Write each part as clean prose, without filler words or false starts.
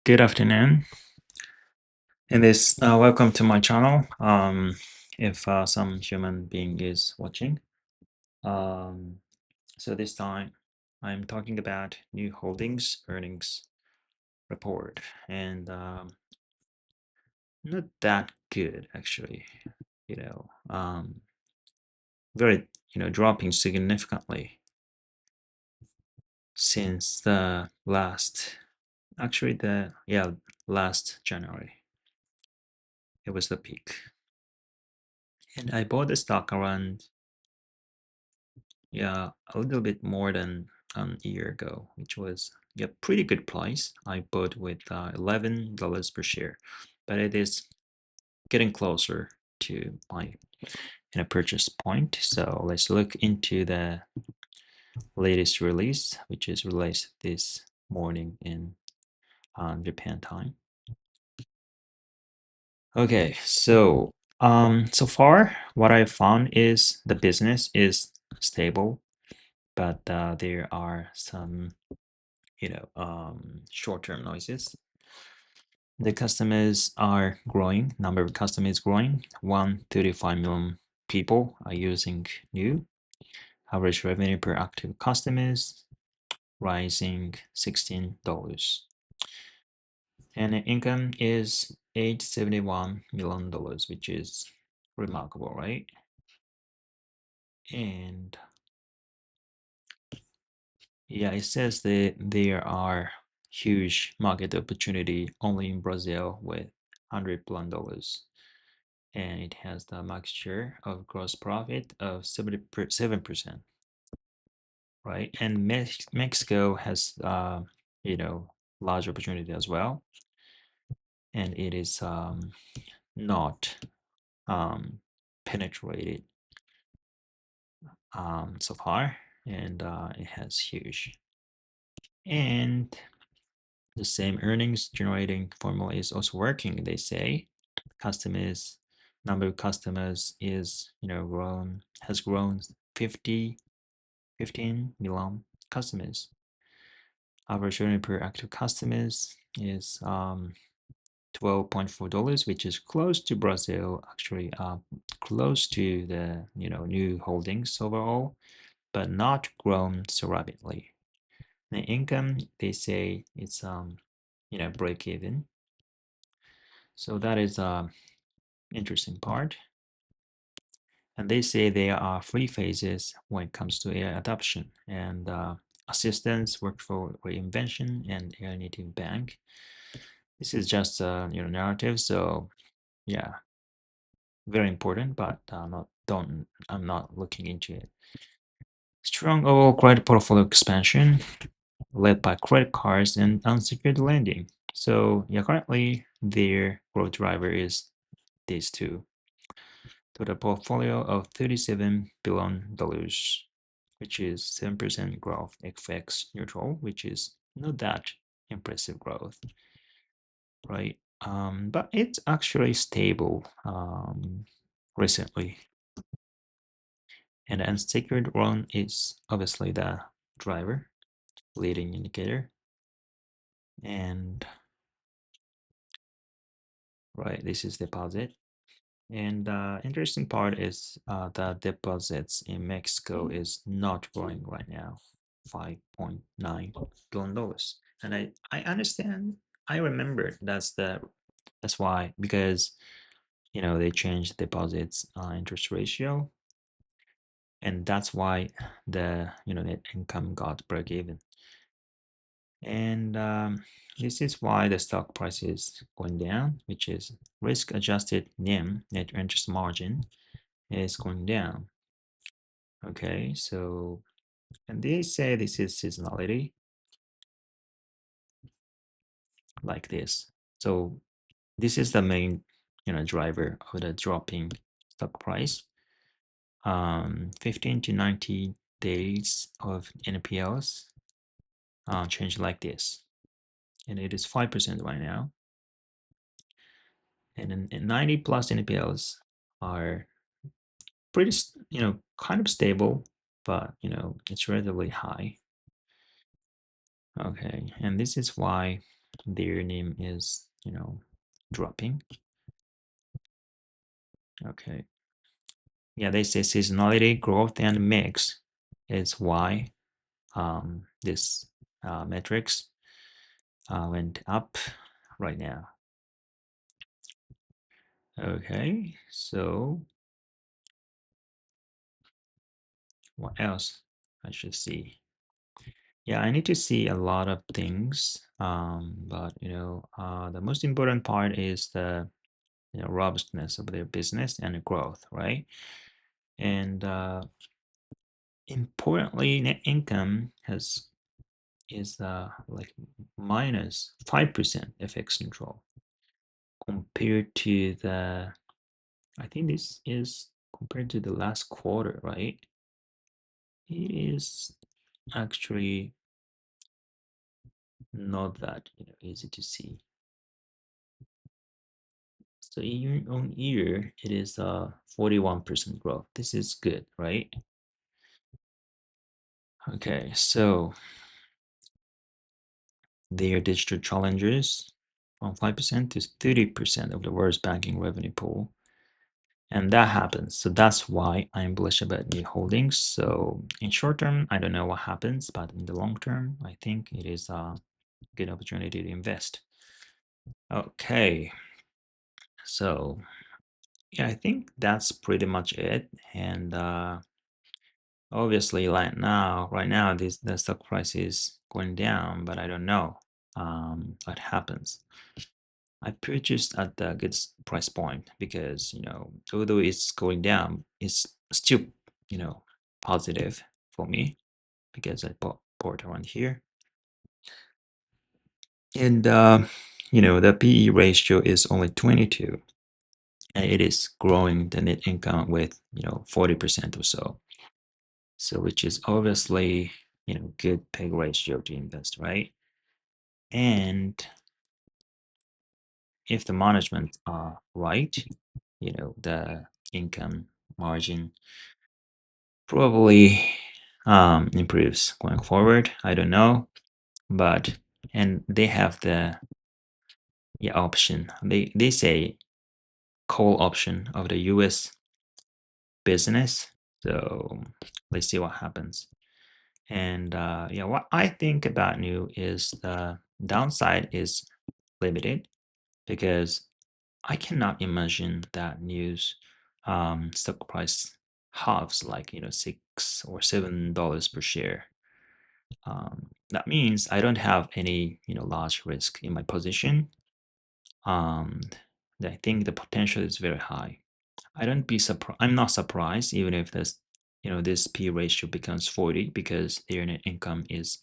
Good afternoon. Welcome to my channel. If some human being is watching, um, so this time I'm talking about new holdings earnings report, and not that good actually. You know, very dropping significantly since the last January. It was the peak, and I bought the stock around a little bit more than a year ago, which was pretty good price. I bought with $11 per share, but it is getting closer to my purchase point. So let's look into the latest release, which is released this morning in Japan time. Okay, so far what I found is the business is stable, but there are some short-term noises. The customers are growing, number of customers growing. 135 million people are using new. Average revenue per active customers rising $16. And the income is $871 million, which is remarkable, right? And yeah, it says that there are huge market opportunity only in Brazil with $100 billion, and it has the market share of gross profit of 7%, right? And Mexico has large opportunity as well, and it is not penetrated so far, and it has huge. And the same earnings generating formula is also working, they say. Customers, number of customers is has grown 15 million customers. Average revenue per active customers is $12.4, which is close to Brazil, actually close to the new holdings overall, but not grown so rapidly. The income, they say it's break even. So that is interesting part. And they say there are three phases when it comes to AI adoption, and assistance, workflow reinvention, and AI native bank. This is just narrative, so yeah, very important, but I'm not looking into it. Strong overall credit portfolio expansion led by credit cards and unsecured lending. So yeah, currently their growth driver is these two. Total portfolio of $37 billion, which is 7% growth, FX neutral, which is not that impressive growth, right? But it's actually stable recently. And the unsecured loan is obviously the driver, leading indicator. And right, this is deposit. And interesting part is the deposits in Mexico is not growing right now, $5.9 billion. And I understand, I remember that's why, because they changed deposits interest ratio, and that's why the net income got break even. And this is why the stock price is going down, which is risk adjusted NIM, net interest margin, is going down. Okay, so, and they say this is seasonality, like this. So this is the main driver of the dropping stock price. 15 to 90 days of NPLs change like this, and it is 5% right now. And then 90 plus NPLs are pretty, kind of stable, but it's relatively high. Okay, and this is why their name is, dropping. Okay. Yeah, they say seasonality, growth, and mix is why this metrics went up right now. Okay, so what else I should see? Yeah, I need to see a lot of things, but the most important part is the robustness of their business and the growth, right? And importantly, net income has is like -5% FX neutral compared to the, I think this is compared to the last quarter, right? It is actually not that easy to see. So year on year, it is 41% growth. This is good, right? Okay, so their digital challengers from 5% to 30% of the world's banking revenue pool. And that happens. So that's why I'm bullish about new holdings. So in short term, I don't know what happens, but in the long term, I think it is a good opportunity to invest. Okay, so yeah, I think that's pretty much it. And obviously, right now, the stock price is going down, but I don't know what happens. I purchased at the good price point because although it's going down, it's still positive for me because I bought around here, and the PE ratio is only 22, and it is growing the net income with 40% or so. So which is obviously good peg ratio to invest, right? And if the management are right, the income margin probably improves going forward. I don't know, but and they have the option. They say call option of the U.S. business. So let's see what happens. And yeah, what I think about new is the downside is limited because I cannot imagine that news stock price halves like $6 or $7 per share. That means I don't have any large risk in my position. Um, I think the potential is very high. I'm not surprised even if this P ratio becomes 40 because their net income is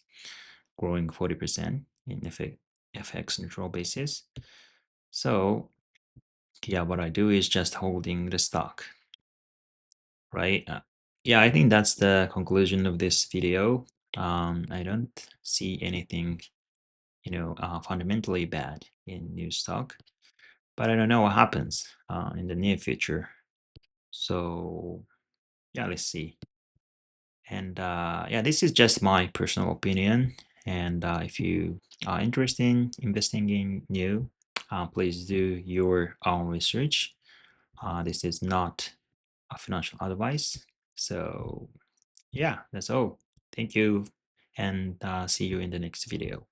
growing 40% in FX neutral basis. So yeah, what I do is just holding the stock, right? Yeah, I think that's the conclusion of this video. I don't see anything, fundamentally bad in new stock, but I don't know what happens in the near future. So yeah, let's see. And yeah, this is just my personal opinion. And if you are interested in investing in new, please do your own research. This is not a financial advice. So yeah, that's all. Thank you, and see you in the next video.